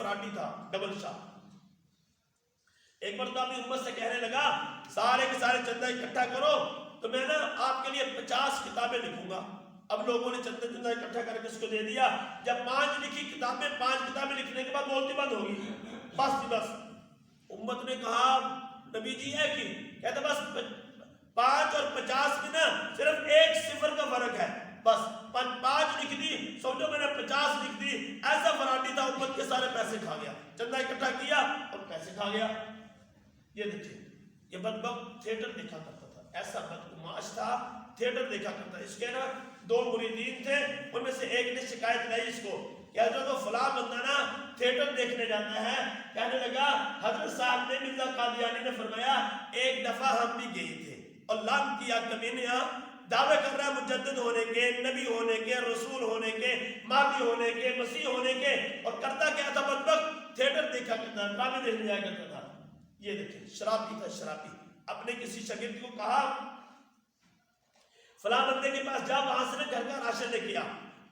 فراڈی تھا، ڈبل شاہ۔ ایک مرتبہ اپنی امت سے کہنے لگا سارے کے سارے چندہ اکٹھا کرو تو میں نا آپ کے لیے 50 کتابیں لکھوں گا۔ اب لوگوں نے چندہ اکٹھا کر کے اس کو دے دیا۔ جب 5 لکھی کتابیں، 5 کتابیں لکھنے کے بعد بولتی بند ہوگی، بس امت نے کہا نبی جی ہے کی؟ کہتا بس 5 اور 50 میں نا صرف 1 صفر کا فرق ہے، بس 5 لکھ دی، سمجھو میں نے 50 لکھ دی۔ ایسا فراڈی تھا، امت کے سارے پیسے کھا گیا، چندہ اکٹھا کیا اور پیسے کھا گیا۔ یہ دیکھیں، یہ بدبخت تھیٹر دیکھا کرتا تھا، ایسا بدگماش تھا، تھیٹر دیکھا کرتا۔ اس کے نا 2 مریدین تھے، ان میں سے ایک نے شکایت لائی اس کو کہ حضرت وہ فلاں بندہ نا تھیٹر دیکھنے جاتا ہے۔ کہنے لگا حضرت صاحب نے، مرزا قادیانی نے فرمایا ایک دفعہ ہم بھی گئے تھے اور لام کیا کمینے دعوے کر رہا ہے مجدد ہونے کے، نبی ہونے کے، رسول ہونے کے، مہدی ہونے کے، مسیح ہونے کے، اور کرتا کیا تھا بدبخت؟ تھیٹر دیکھا کرتا، ڈرامے دیکھنے جایا کرتا تھا۔ یہ دیکھیں، شرابی تھا، شرابی۔ اپنے کسی شاگرد کو کہا فلاں بندے کے پاس جا، وہاں سے گھر کا راشن لے کے آ۔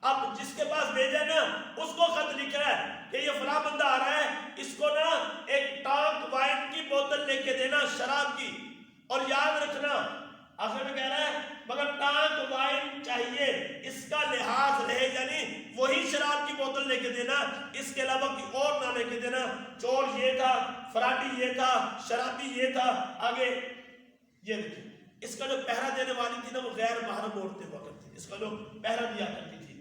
اب جس کے پاس بھیجا نا اس کو خط لکھ رہا ہے کہ یہ فلاں بندہ آ رہا ہے، اس کو نا ایک ٹانک وائن کی بوتل لے کے دینا، شراب کی، اور یاد رکھنا آخر میں کہہ رہا ہے مگر ٹانک وائن چاہیے، اس کا لحاظ رہے، یعنی وہی شراب کی بوتل لے کے دینا، اس کے علاوہ کوئی اور نہ لے کے دینا۔ چور یہ تھا، فراڈی یہ تھا، شرابی یہ تھا۔ آگے یہ دیکھیں، اس کا جو پہرا دینے والی تھی نا وہ غیر محرم عورتیں ہوا کرتی تھی، اس کا جو پہرا دیا کرتی تھی،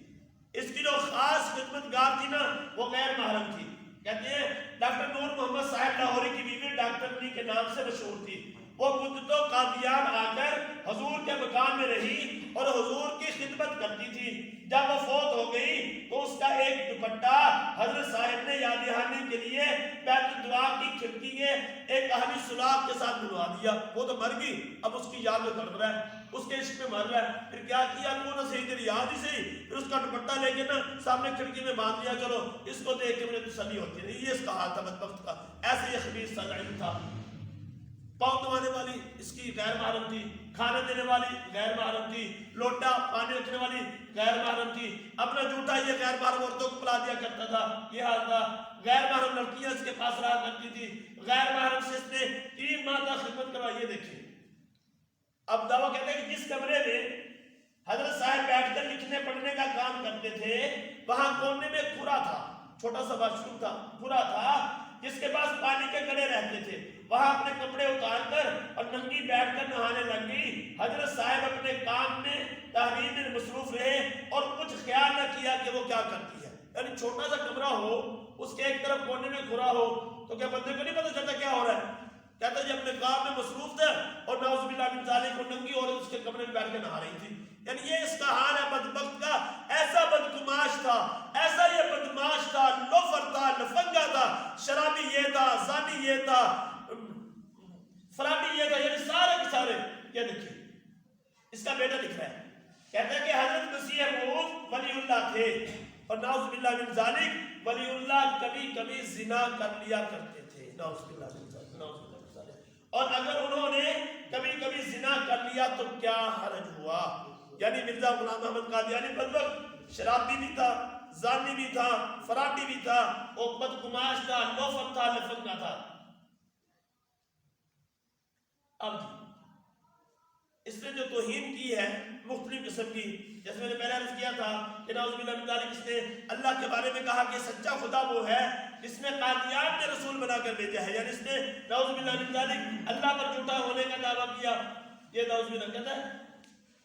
اس کی جو خاص خدمتگار تھی نا وہ غیر محرم تھی۔ کہتے ہیں ڈاکٹر نور محمد صاحب لاہوری کی بیوی ڈاکٹر نی کے نام سے مشہور تھی۔ وہ مدتوں قادیان آ کر حضور کے مکان میں رہی اور حضور کی خدمت کرتی تھی۔ جب وہ فوت ہو گئی تو اس کا ایک دوپٹہ حضرت صاحب نے یاد دہانی کے لیے بیت الدعا کی کھڑکی کے ایک اہلی سلاخ کے ساتھ بنوا دیا۔ وہ تو مر گئی، اب اس کی یاد میں تڑپ رہا ہے، اس کے عشق میں مر رہا ہے۔ پھر کیا کیا تو نہ صحیح تیری یاد ہی صحیح، پھر اس کا دوپٹہ لے کے نا سامنے کھڑکی میں باندھ دیا، چلو اس کو دیکھ کے مجھے تسلی ہوتی ہے۔ یہ اس کا حال تھا بدبخت کا، ایسے یہ خبیث سا لعین تھا۔ پاؤں دھوانے والی اس کی غیر محرم تھی، کھانے دینے والی غیر محرم تھی، لوٹا پانی رکھنے والی غیر محرم تھی، اپنا جوتا یہ غیر محرم عورتوں کو پلا دیا کرتا تھا۔ یہ حال تھا، غیر محرم لڑکیاں اس کے پاس رہا کرتی تھی، غیر محرم سے اس نے 3 ماہ تک خدمت کروائی۔ یہ دیکھیں، اب دعویٰ کہتے ہیں کہ جس کمرے میں حضرت صاحب بیٹھ کر لکھنے پڑھنے کا کام کرتے تھے وہاں کونے میں کھرا تھا، چھوٹا سا واش روم تھا، کھرا تھا جس کے پاس پانی کے گڑے رہتے تھے۔ وہاں اپنے کپڑے اتار کر اور ننگی بیٹھ کر نہانے لگی۔ حضرت صاحب اپنے کام میں تحریر میں مصروف رہے اور کچھ خیال نہ کیا کہ وہ کیا کرتی ہے۔ یعنی چھوٹا سا کمرہ ہو، اس کے ایک طرف کونے میں کھرا ہو تو کیا بندے کو نہیں پتہ چلتا کیا ہو رہا ہے؟ کہتا جی اپنے کام میں مصروف تھا اور نعوذ باللہ من ذالک کو ننگی عورت اس کے کمرے میں بیٹھ کے نہا رہی تھی۔ یعنی یہ اس کا حال ہے بدبخت کا۔ ایسا بدگماش تھا، ایسا یہ بدماش تھا، لوفر تھا، لفنگا تھا، شرابی یہ تھا، زانی یہ تھا، فراڈی یہ تھا، یعنی سارے کے سارے۔ یہ دیکھیں اس کا بیٹا لکھ رہا ہے، کہتا ہے کہ حضرت مسیح موعود ولی اللہ تھے اور نعوذ باللہ من ذالک ولی اللہ کبھی کبھی زنا کر لیا کرتے تھے، نعوذ باللہ من ذالک، نعوذ باللہ من ذالک۔ اور اگر انہوں نے کبھی کبھی زنا کر لیا تو کیا حرج ہوا؟ یعنی مرزا غلام محمد قادیانی بدبخت شرابی بھی تھا، زانی بھی تھا، فراڈی بھی تھا، وہ بدگماش تھا، لوفر تھا، لفنگا تھا۔ اب اس نے جو توہین کی ہے مختلف قسم کی، جیسے میں نے پہلے عرض کیا تھا کہ نعوذ باللہ من ذالک اس نے اللہ کے بارے میں کہا کہ سچا خدا وہ ہے جس نے قادیان کے رسول بنا کر بھیجا ہے، یعنی اس نے نعوذ باللہ من ذالک اللہ پر جھوٹا ہونے کا دعویٰ کیا۔ یہ نعوذ باللہ کہتا ہے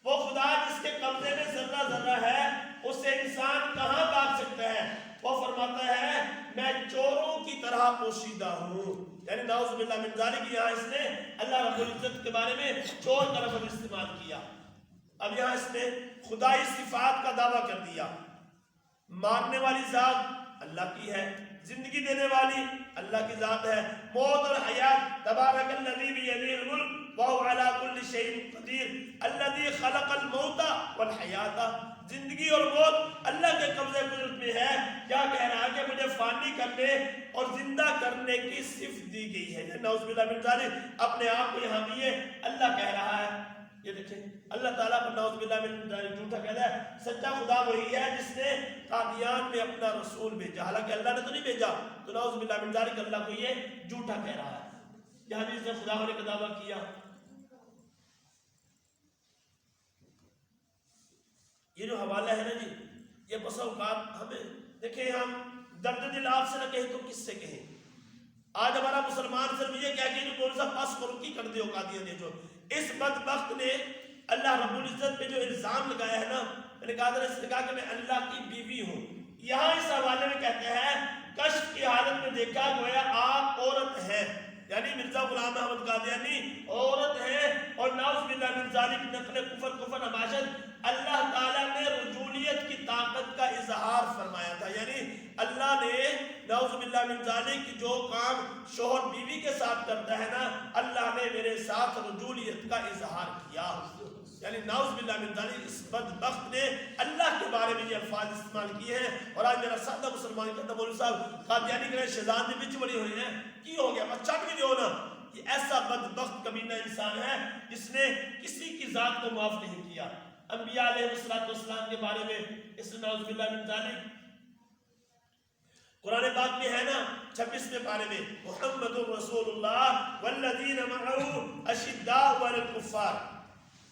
وہ خدا جس کے قبضے میں ذرہ ذرہ ہے اس سے انسان کہاں بھاگ سکتا ہے؟ وہ فرماتا ہے میں چوروں کی طرح پوشیدہ ہوں، یعنی نعوذ باللہ من ذالک یہاں اس نے اللہ رب العزت کے بارے میں چور کا لفظ استعمال کیا۔ اب یہاں اس نے خدائی صفات کا دعویٰ کر دیا۔ مارنے والی ذات اللہ کی ہے، زندگی دینے والی اللہ کی ذات ہے، موت اور حیات تبارک الذی بیدہ الملک وہو علی کل شیء قدیر الذی خلق الموت والحیات۔ زندگی اور موت اللہ کے قبضے قدرت میں ہے۔ کیا کہہ رہا ہے کہ مجھے فانی کرنے اور زندہ کرنے کی صفت دی گئی ہے۔ نعوذ باللہ من ذالک اپنے آپ کو یہاں بھی اللہ کہہ رہا ہے۔ یہ دیکھیں اللہ تعالیٰ پر نعوذ باللہ من ذالک جھوٹا کہتا ہے. سچا خدا وہی ہے جس نے قادیان میں اپنا رسول بھیجا، حالانکہ اللہ نے تو نہیں بھیجا. تو نعوذ باللہ من ذالک اللہ کو یہ جھوٹا کہہ رہا ہے. یہ حدیث نے خدا ہونے کا دعویٰ کیا. یہ جو حوالہ ہے نا جی، یہ بسا اوقات ہمیں دیکھیں ہم درد دل آپ سے نہ کہیں تو کس سے کہیں. آج ہمارا مسلمان صرف یہ کہہ کہ کون سا پاس کرو کی کر دے قادیان نے. جو اس بدبخت نے اللہ رب العزت پہ جو الزام لگایا ہے نا، میں نے کہا تھا اس نے کہا کہ میں اللہ کی بیوی ہوں. یہاں اس حوالے میں کہتے ہیں کشف کی حالت میں دیکھا گویا آپ عورت ہیں، یعنی مرزا غلام احمد قادیانی عورت ہے. اور نعوذ باللہ من ذالک نقل کفر نباشت. اللہ تعالیٰ نے رجولیت کی طاقت کا اظہار فرمایا تھا، یعنی اللہ نے نعوذ باللہ من ذالک جو کام شوہر بیوی کے ساتھ کرتا ہے نا، اللہ نے میرے ساتھ رجولیت کا اظہار کیا. یعنی نعوذ باللہ من ذالک اس بدبخت نے اللہ کے بارے میں یہ الفاظ استعمال کیے ہیں. اور آج میرا سادہ مسلمان کہتا مولوی صاحب قادیانی کے شیطان نے بچ بڑی ہوئی ہیں کی ہو گیا بس چٹ بھی دو نا. یہ ایسا بدبخت کمینہ انسان ہے جس نے کسی کی ذات کو معاف نہیں کیا. انبیاء علیہ السلام کے بارے میں اس نعوذ باللہ من ذالک قرآن پاک میں ہے نا 26ویں پارے میں محمد رسول اللہ والذین معه اشداء علی الکفار.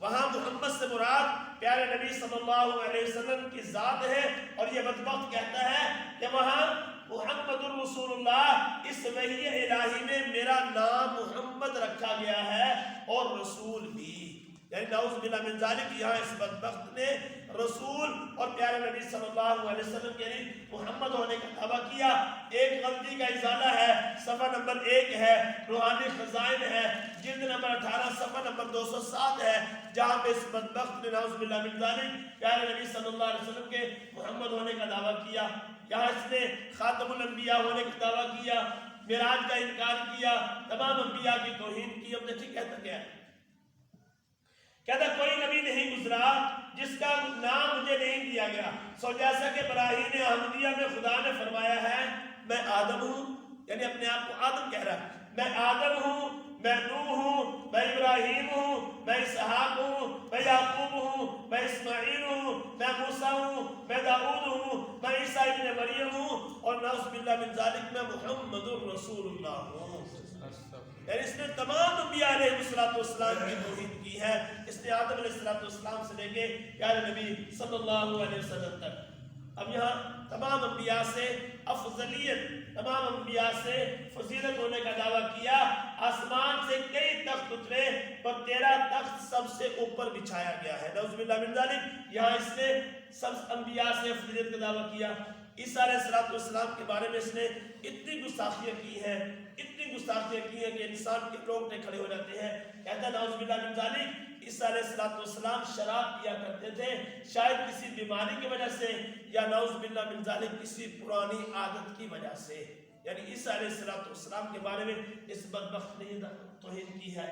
وہاں محمد سے مراد پیارے نبی صلی اللہ علیہ وسلم کی ذات ہے. اور یہ بدبخت کہتا ہے کہ وہاں محمد الرسول اللہ اس وحی الہی میں میرا نام محمد رکھا گیا ہے اور رسول بھی. یعنی نعوذ باللہ من ذالک یہاں اس بدبخت نے رسول اور پیارے نبی صلی اللہ علیہ وسلم کے یعنی محمد ہونے کا دعویٰ کیا. ایک غلطی کا ازالہ ہے، صفحہ نمبر 1 ہے، روحانی خزائن ہے، جلد نمبر 18 صفحہ نمبر 207 ہے، جہاں پہ اس بدبخت نے نعوذ باللہ من ذالک پیارے نبی صلی اللہ علیہ وسلم کے محمد ہونے کا دعویٰ کیا. یہاں اس نے خاتم الانبیاء ہونے کا دعویٰ کیا، معراج کا انکار کیا، تمام انبیاء کی توہین کی. اب دیکھیں کہتا کیا ہے، کہتا کوئی نبی نہیں گزرا جس کا نام مجھے نہیں دیا گیا. سو جیسا کہ براہین احمدیہ میں خدا نے فرمایا ہے میں آدم ہوں، یعنی اپنے آپ کو آدم کہہ رہا ہے، میں آدم ہوں، میں نوح ہوں، میں ابراہیم ہوں، میں اسحاق ہوں، میں یعقوب ہوں، میں اسماعیل ہوں، میں موسیٰ ہوں، میں داؤد ہوں، میں عیسیٰ ابن مریم ہوں، اور نعوذ باللہ من ذالک میں محمد الرسول اللہ ہوں. یعنی اس نے تمام انبیاء علیہ السلام کی توحید کی ہے. اس نے آدم علیہ السلام سے لے کے پیارے نبی صلی اللہ علیہ وسلم تک. اب یہاں تمام انبیاء سے افضلیت، تمام انبیاء سے فضیلت ہونے کا دعویٰ کیا. آسمان سے کئی تخت اترے پر تیرا تخت سب سے اوپر بچھایا گیا ہے. نعوذ باللہ من ذالک یہاں اس نے سب انبیاء سے فضیلت کا دعویٰ کیا. عیسیٰ علیہ السلام کے بارے میں اس نے اتنی گستاخیاں کی ہیں، اتنی گستاخیاں کی ہیں کہ انسان کے روکنے کھڑے ہو جاتے ہیں. کہتا ہے نعوذ باللہ من ذالک عیسیٰ علیہ السلام شراب پیا کرتے تھے، شاید کسی بیماری کی وجہ سے یا نعوذ باللہ من ذالک کسی پرانی عادت کی وجہ سے. یعنی عیسیٰ علیہ السلام کے بارے میں اس بدبخت نے توہین کی ہے.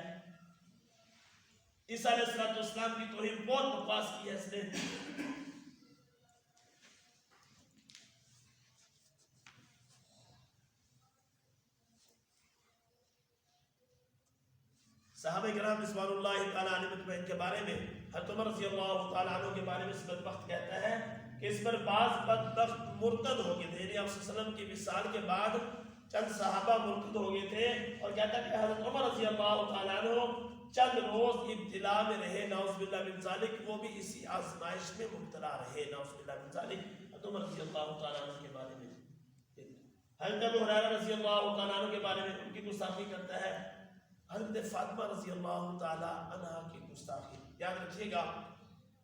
عیسیٰ علیہ السلام کی توہین بہت بکواس کی ہے اس نے. صحابہ کرام رضوان اللہ تعالیٰ عنہ کے بارے میں حضرت عمر رضی اللہ تعالیٰ عنہ کے بارے میں اس بدبخت کہتا ہے کہ اس پر بعض بدبخت مرتد ہو گئے تھے. یعنی آپ صلی اللہ علیہ وسلم کی وصال کے بعد چند صحابہ مرتد ہو گئے تھے. اور کہتا ہے کہ حضرت عمر رضی اللہ تعالیٰ عنہ چند روز ابتلا میں رہے. نعوذ باللہ من ذالک وہ بھی اسی آزمائش میں مبتلا رہے. نعوذ باللہ من ذالک حضرت عمر رضی اللہ تعالیٰ عنہ کے بارے میں. حضرت ابو ہریرہ رضی اللہ تعالیٰ عنہ کے بارے میں ان کی گستاخی کرتا ہے. حضرت فاطمہ رضی اللہ تعالی عنہ کی گستاخی. یاد رکھیے گا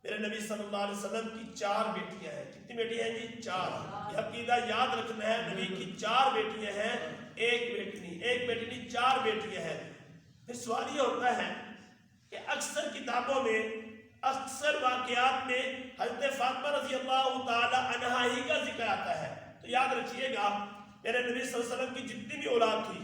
میرے نبی صلی اللہ علیہ وسلم کی 4 بیٹیاں ہیں. کتنی بیٹیاں ہیں جی؟ 4. یہ عقیدہ یاد رکھنا ہے، نبی کی 4 بیٹیاں ہیں، ایک بیٹی نہیں 4 بیٹیاں ہیں. پھر سوال یہ ہوتا ہے کہ اکثر کتابوں میں اکثر واقعات میں حضرت فاطمہ رضی اللہ تعالی عنہ ہی کا ذکر آتا ہے. تو یاد رکھیے گا میرے نبی صلی اللہ علیہ وسلم کی جتنی بھی اولاد تھی،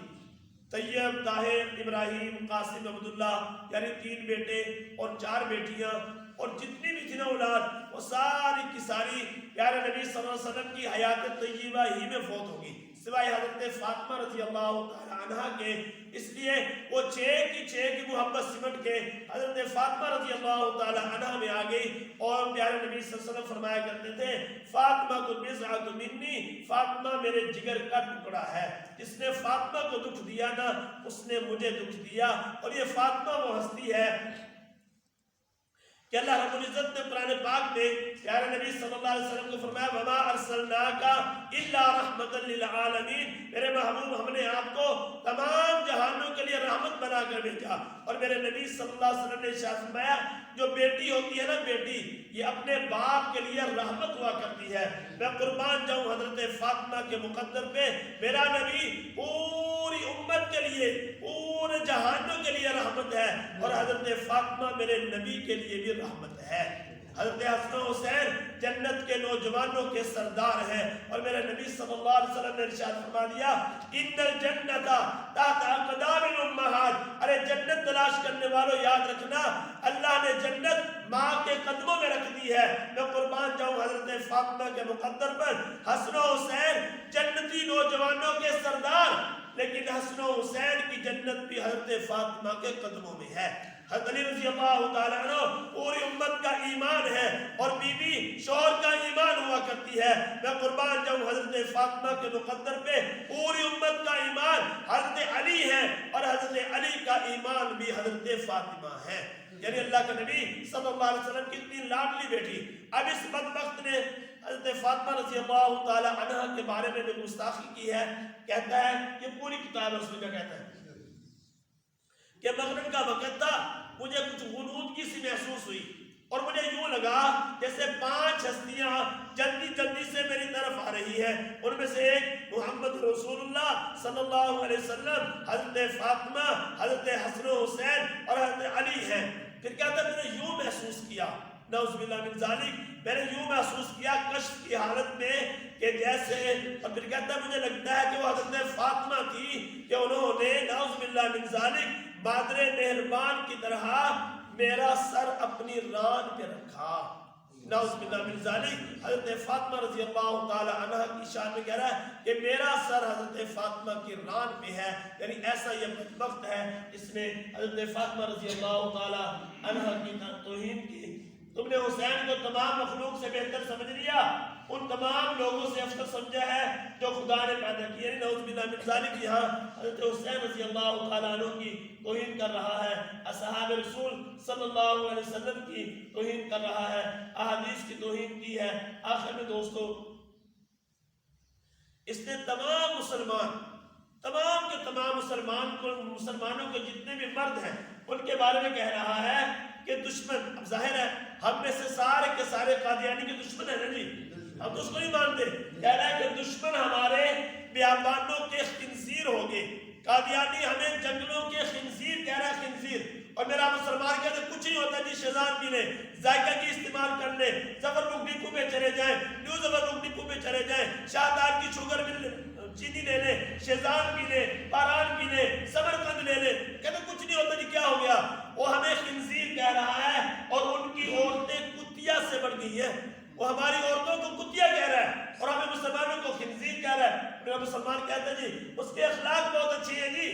طیب، طاہر، ابراہیم، قاسم، عبداللہ، یعنی 3 بیٹے اور 4 بیٹیاں، اور جتنی بھی تھی نا اولاد، وہ ساری کی ساری پیارے نبی صلی اللہ علیہ وسلم کی حیات طیبہ ہی میں فوت ہوگی، سوائے حضرت فاطمہ رضی اللہ تعالی عنہ کے۔ اس لیے وہ چھ کی محبت سمٹ کے حضرت فاطمہ رضی اللہ تعالی عنہ میں آ گئی، اور پیارے نبی صلی اللہ علیہ وسلم فرمایا کرتے تھے فاطمہ کو بضعۃ منی، فاطمہ میرے جگر کا ٹکڑا ہے، جس نے فاطمہ کو دکھ دیا نا اس نے مجھے دکھ دیا۔ اور یہ فاطمہ وہ ہستی ہے کہ اللہ رب العزت نے قرآن پاک میں پیارے نبی صلی اللہ علیہ وسلم کو فرمایا وما ارسلناک الا رحمۃ للعالمین، میرے محبوب ہم نے آپ کو تمام جہانوں کے لیے رحمت بنا کر بھیجا۔ اور میرے نبی صلی اللہ علیہ وسلم نے ارشاد فرمایا جو بیٹی ہوتی ہے نا، بیٹی یہ اپنے باپ کے لیے رحمت ہوا کرتی ہے۔ میں قربان جاؤں حضرت فاطمہ کے مقدر پہ، میرا نبی پوری امت کے لیے، پورے جہانوں کے لیے رحمت ہے، اور حضرت فاطمہ میرے نبی کے لیے بھی رحمت ہے۔ حضرت حسن و حسین جنت کے نوجوانوں کے سردار ہیں، اور میرے نبی صلی اللہ علیہ وسلم نے ارشاد فرما دیا ان الجنت تحت اقدام الامہات، ارے جنت تلاش کرنے والوں یاد رکھنا اللہ نے جنت ماں کے قدموں میں رکھ دی ہے۔ میں قربان جاؤں حضرت فاطمہ کے مقدر پر، حسن و حسین جنتی نوجوانوں کے سردار، لیکن حسن و حسین کی جنت بھی حضرت فاطمہ کے قدموں میں ہے۔ حضرت علی رضی اللہ تعالیٰ عنہ پوری امت کا ایمان ہے، اور بی بی شوہر کا ایمان ہوا کرتی ہے۔ میں قربان جاؤں حضرت فاطمہ کے مقدر پہ، پوری امت کا ایمان حضرت علی ہے، اور حضرت علی کا ایمان بھی حضرت فاطمہ ہے۔ یعنی اللہ کا نبی صلی اللہ علیہ وسلم کی اتنی لاڈلی بیٹی، اب اس بدبخت نے حضرت فاطمہ رضی اللہ تعالی عنہ کے بارے میں جو گستاخی کی ہے، کہتا ہے یہ پوری کتاب ہے، اس میں کیا کہتا ہے کہ مغرب کا وقت تھا، مجھے کچھ غنودگی سی محسوس ہوئی، اور مجھے یوں لگا جیسے 5 ہستیاں جلدی سے میری طرف آ رہی ہے۔ ان میں سے ایک محمد رسول اللہ صلی اللہ علیہ وسلم، حضرت فاطمہ، حضرت حسن و حسین اور حضرت علی ہیں۔ پھر کہتا ہے میں نے یوں محسوس کیا، نعوذ باللہ من ذالک، میں نے یوں محسوس کیا کشف کی حالت میں کہ جیسے، اور پھر کہتا ہے مجھے لگتا ہے کہ وہ حضرت فاطمہ تھی کہ انہوں نے نعوذ باللہ من ذالک بادر مہربان کی طرح میرا سر اپنی ران پہ رکھا۔ نعوذ باللہ من ذالک، حضرت فاطمہ رضی اللہ تعالی عنہ کی شان میں کہہ رہا ہے کہ میرا سر حضرت فاطمہ کی ران پہ ہے، یعنی ایسا یہ بدبخت ہے جس نے حضرت فاطمہ رضی اللہ تعالی عنہ کی توہین کی۔ تم نے حسین کو تمام مخلوق سے بہتر سمجھ لیا، ان تمام لوگوں سے افضل سمجھا ہے جو خدا نے پیدا کیے۔ نعوذ باللہ من ذالک، یہاں حضرت حسین رضی اللہ تعالیٰ عنہ کی توہین کر رہا ہے، اصحاب رسول صلی اللہ علیہ وسلم کی توہین کر رہا ہے، احادیث کی توہین کی ہے۔ آخر میں دوستو، اس نے تمام کے تمام مسلمانوں کے جتنے بھی مرد ہیں ان کے بارے میں کہہ رہا ہے کہ دشمن، اب ظاہر ہے ہم میں سے سارے کے سارے قادیانی کے دشمن ہیں نا جی، ہم تو اس کو نہیں مانتے۔ کہہ رہا ہے کہ دشمن ہمارے بیابانوں کے خنزیر ہوگے، قادیانی ہمیں جنگلوں کے خنزیر کہہ رہا ہے، خنزیر۔ اور میرا مسلمان کہتے کچھ نہیں ہوتا جی، شیزان پی لیں، ذائقہ کی استعمال کر لیں، زفر بک ڈپو پہ چلے جائیں، نیو زفر بک ڈپو پہ چلے جائیں، شاہدار کی شوگر مل چینی لے لیں، شیزان پی لیں، پاران پی لیں، سمرقند لے لیں، کہتے کچھ نہیں ہوتا جی، کیا ہو گیا؟ وہ ہمیں خنزیر کہہ رہا ہے، اور ان کی عورتیں کتیا سے بڑھ گئی ہیں۔ وہ ہماری عورتوں کو کتیا کہہ رہا ہے اور ہمیں مسلمانوں کو خنزیر کہہ رہا ہے۔ میرا مسلمان کہتا ہے جی اس کے اخلاق بہت اچھی ہیں جی،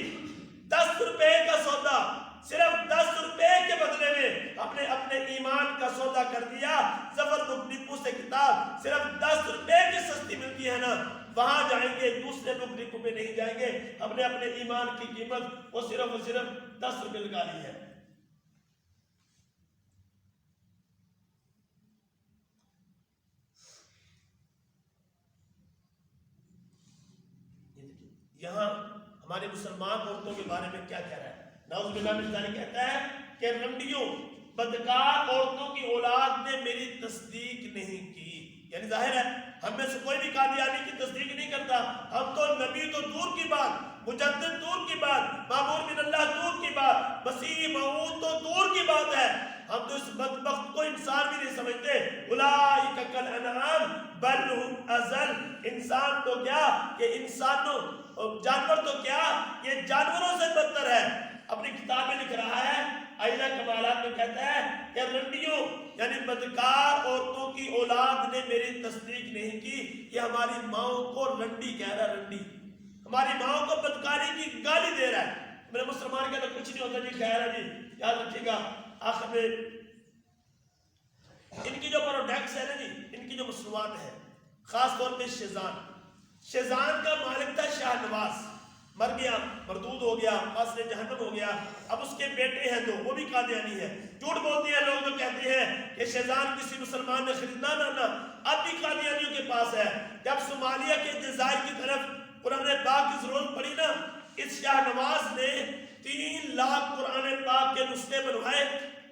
10 روپے کا سودا، صرف 10 روپے کے بدلے میں اپنے ایمان کا سودا کر دیا۔ زفر بک ڈپو سے کتاب صرف 10 روپے کی سستی ملتی ہے نا، وہاں جائیں گے، دوسرے بک ڈپو پہ نہیں جائیں گے۔ اپنے ایمان کی قیمت وہ صرف 10 روپے لگا لی ہے۔ یہاں ہمارے مسلمان عورتوں کے بارے میں کیا کہہ رہا ہے؟ نعوذ باللہ من ذالک، کہتا ہے کہ رنڈیوں، بدکار عورتوں کی اولاد نے میری تصدیق نہیں کی۔ یعنی ظاہر ہے ہم میں سے کوئی بھی قادیانی کی تصدیق نہیں کرتا۔ ہم تو نبی تو دور کی بات، مجدد دور کی بات، مامور من اللہ دور کی بات، مسیح موعود تو دور کی بات ہے۔ ہم تو اس بدبخت کو انسان بھی نہیں سمجھتے۔ اولئک کالانعام بل ہم اضل، انسان تو کیا کہ جانور تو کیا یہ جانوروں سے بدتر ہے۔ اپنی کتاب میں لکھ رہا ہے آئلہ کمالات میں کہتا ہے کہ رنڈیوں یعنی بدکار عورتوں کی اولاد نے میری تصدیق نہیں کی. یہ ہماری ماؤں کو رنڈی کہہ رہا ہے, رنڈی ہماری ماؤں کو بدکاری کی گالی دے رہا ہے. میرے مسلمان کے اندر کچھ نہیں ہوتا جی, خیر ہے جی, یاد رکھیے گا. آخر میں ان کی جو پروڈکٹس ہے نا جی, ان کی جو مصنوعات ہے, خاص طور پہ شیزان کا مالک تھا شاہ نواز, مر گیا, مردود ہو گیا, قاصر جہنم ہو گیا. اب اس کے بیٹے ہیں دو, وہ بھی قادیانی ہے. جھوٹ بولتے ہیں لوگ جو کہتے ہیں کہ شیزان کسی مسلمان نے خریدنا, نہ اب بھی قادیانیوں کے پاس ہے. جب صومالیہ کے جزائر کی طرف قرآن پاک کی ضرورت پڑی نا, اس شاہ نواز نے 3 لاکھ قرآن پاک کے نسخے بنوائے.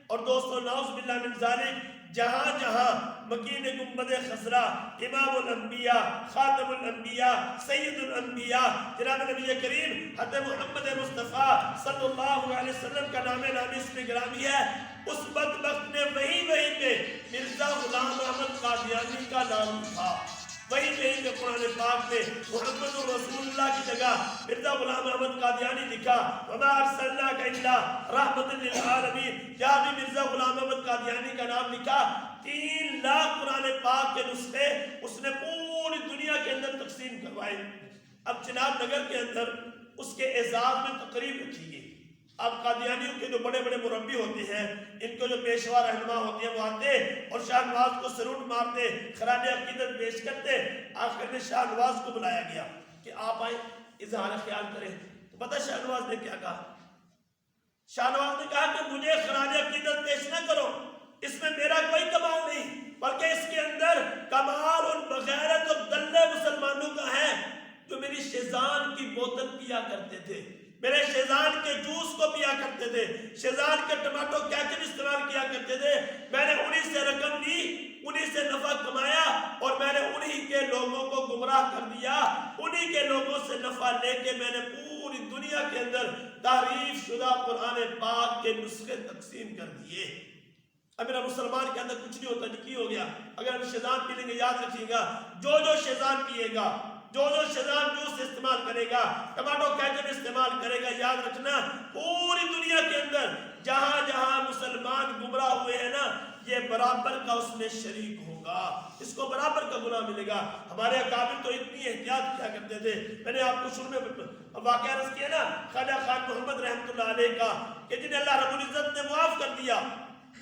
اور دوستو نعوذ باللہ من ذالک, جہاں جہاں مکین گنبد خضرا, امام الانبیاء, خاتم الانبیاء, سید الانبیاء جناب نبی کریم حضرت محمد مصطفیٰ صلی اللہ علیہ وسلم کا نام نامی اس میں گرامی ہے, اس بدبخت نے وہیں پہ مرزا غلام احمد قادیانی کا نام تھا. وہیں پہ قرآن پاک میں محمد رسول اللہ کی جگہ مرزا غلام احمد قادیانی لکھا, وما ارسلناک الا رحمت للعالمین. جہاں بھی مرزا غلام احمد قادیانی کا نام لکھا, 3 لاکھ قرآن پاک کے نسخے اس نے پوری دنیا کے اندر تقسیم کروائے. اب چناب نگر کے اندر اس کے اعزاز میں تقریب رکھی گئی. اب قادیانیوں کے جو بڑے بڑے مربی ہوتے ہیں, ان کو جو پیشوا رہنما ہوتے ہیں, وہ آتے اور شاہ نواز کو سلوٹ مارتے, خراج عقیدت پیش کرتے. آخر میں شاہ نواز کو بلایا گیا کہ آپ آئیں, اظہار خیال کریں. تو پتہ شاہ نواز نے کیا کہا؟ شاہ نواز نے کہا کہ مجھے خراج عقیدت پیش نہ کرو, اس میں میرا کوئی کمال نہیں, بلکہ اس کے اندر کمال اور بغیرت اور دلے مسلمانوں کا ہے جو میری شیزان کی بوتل پیا کرتے تھے, میرے شیزان کے جوس کو پیا کرتے تھے, شیزان کے ٹماٹو کیچپ استعمال کیا کرتے تھے. میں نے انہی سے رقم لی, انہی سے نفع کمایا, اور میں نے انہی کے لوگوں کو گمراہ کر دیا. انہی کے لوگوں سے نفع لے کے میں نے پوری دنیا کے اندر تحریف شدہ قرآن پاک کے نسخے تقسیم کر دیے. اب میرا مسلمان کے اندر کچھ نہیں ہوتا جی, کی ہو گیا؟ اگر ہم شیزان پی لیں گے, یاد رکھیے گا, جو شیزان پیے گا, جو شیزان جوس استعمال کرے گا, ٹماٹو کیچپ استعمال کرے گا, یاد رکھنا پوری دنیا کے اندر جہاں جہاں مسلمان گمراہ ہوئے ہیں نا, یہ برابر کا اس میں شریک ہوگا, اس کو برابر کا گناہ ملے گا. ہمارے اکابر تو اتنی احتیاط کیا کرتے تھے. میں نے آپ کو شروع میں واقعہ عرض کیا نا, خواجہ خان محمد رحمۃ اللہ علیہ کا, کہ جنہیں اللہ رب العزت نے معاف کر دیا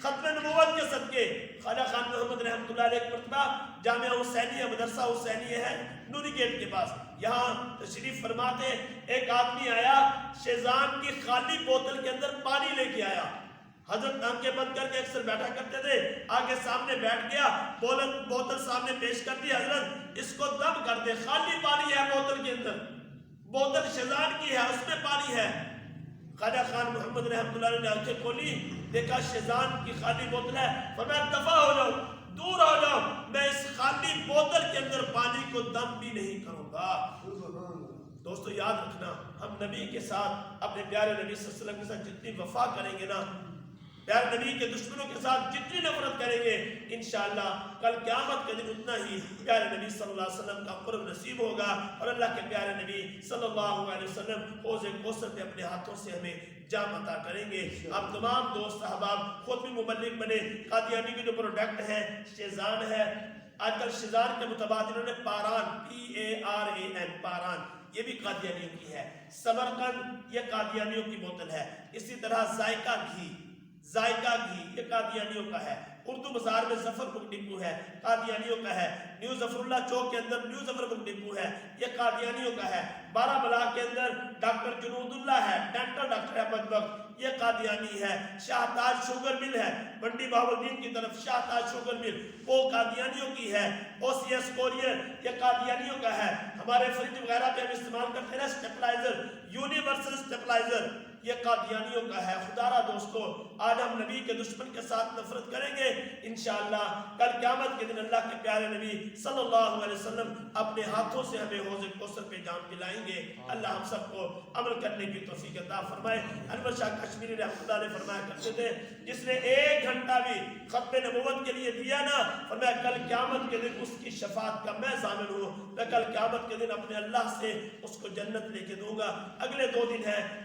ختم نبوت کے صدقے. خواجہ خان محمد رحمۃ اللہ علیہ مرتبہ جامعہ حسینیہ, مدرسہ حسینیہ ہے نوری گیٹ کے پاس, یہاں تشریف فرماتے. ایک آدمی آیا, شیزان کی خالی بوتل کے اندر پانی لے کے آیا. حضرت آنکھیں بند کر کے اکثر بیٹھا کرتے تھے, آگے سامنے بیٹھ گیا, بوتل سامنے پیش کر دی. حضرت اس کو دم کر دے, خالی پانی ہے بوتل کے اندر, بوتل شیزان کی ہے, اس میں پانی ہے. خواجہ خان محمد رحمۃ اللہ علیہ نے آنکھیں کھولی, دیکھا شیزان کی خالی بوتل ہے. فرمایا دفع ہو جاؤ, دور ہو جاؤ, میں اس خالی بوتل کے اندر پانی کو دم بھی نہیں کروں گا. دوستو یاد رکھنا, ہم نبی کے ساتھ, اپنے پیارے نبی صلی اللہ علیہ وسلم کے ساتھ جتنی وفا کریں گے نا, پیارے نبی کے دشمنوں کے ساتھ جتنی نفرت کریں گے, انشاءاللہ کل قیامت کے دن اتنا ہی پیارے نبی صلی اللہ علیہ وسلم کا قرب نصیب ہوگا. اور اللہ کے پیارے نبی صلی اللہ علیہ وسلم حوض کوثر پہ اپنے ہاتھوں سے ہمیں جام عطا کریں گے. آپ تمام دوست احباب خود بھی مبلغ بنے. قادیانی کی جو پروڈکٹ ہے شیزان ہے, آج کل شیزان کے متبادل نے پاران, PARAN, پاران, یہ بھی قادیانیوں کی ہے. سمرقند یہ قادیانیوں کی بوتل ہے. اسی طرح ذائقہ گھی, یہ قادیانیوں کا ہے. اردو بازار میں ظفر بک ڈپو ہے, قادیانیوں کا ہے. نیو ظفر اللہ چوک کے اندر نیو ظفر بک ڈپو ہے, یہ قادیانیوں کا ہے. بارہ بلا کے اندر ڈاکٹر جنود اللہ ہے, ڈینٹل ڈاکٹر ہے بدبخت, یہ قادیانی ہے. شاہ تاج شوگر مل ہے منڈی بہاولدین کی طرف, شاہ تاج شوگر مل, وہ قادیانیوں کی ہے. OCS کوریر یہ قادیانیوں کا ہے. ہمارے فریج وغیرہ پہ ہم استعمال کرتے ہیں اسٹیپلائزر, یونیورسل اسٹیپلائزر, یہ قادیانیوں کا ہے. خدا را دوستو, آج ہم نبی کے دشمن کے ساتھ نفرت کریں گے, انشاءاللہ کل قیامت کے دن اللہ کے پیارے نبی صلی اللہ علیہ وسلم اپنے ہاتھوں سے ہمیں حوض کوثر پہ جام پلائیں گے. اللہ ہم سب کو عمل کرنے کی توفیق عطا فرمائے. انور شاہ کشمیری رحمۃ اللہ علیہ فرمایا کرتے تھے, جس نے 1 گھنٹہ بھی ختم نبوت کے لیے دیا نا, فرمایا کل قیامت کے دن اس کی شفاعت کا میں ضامن ہوں, میں کل قیامت کے دن اپنے اللہ سے اس کو جنت لے کے دوں گا. اگلے 2 دن ہیں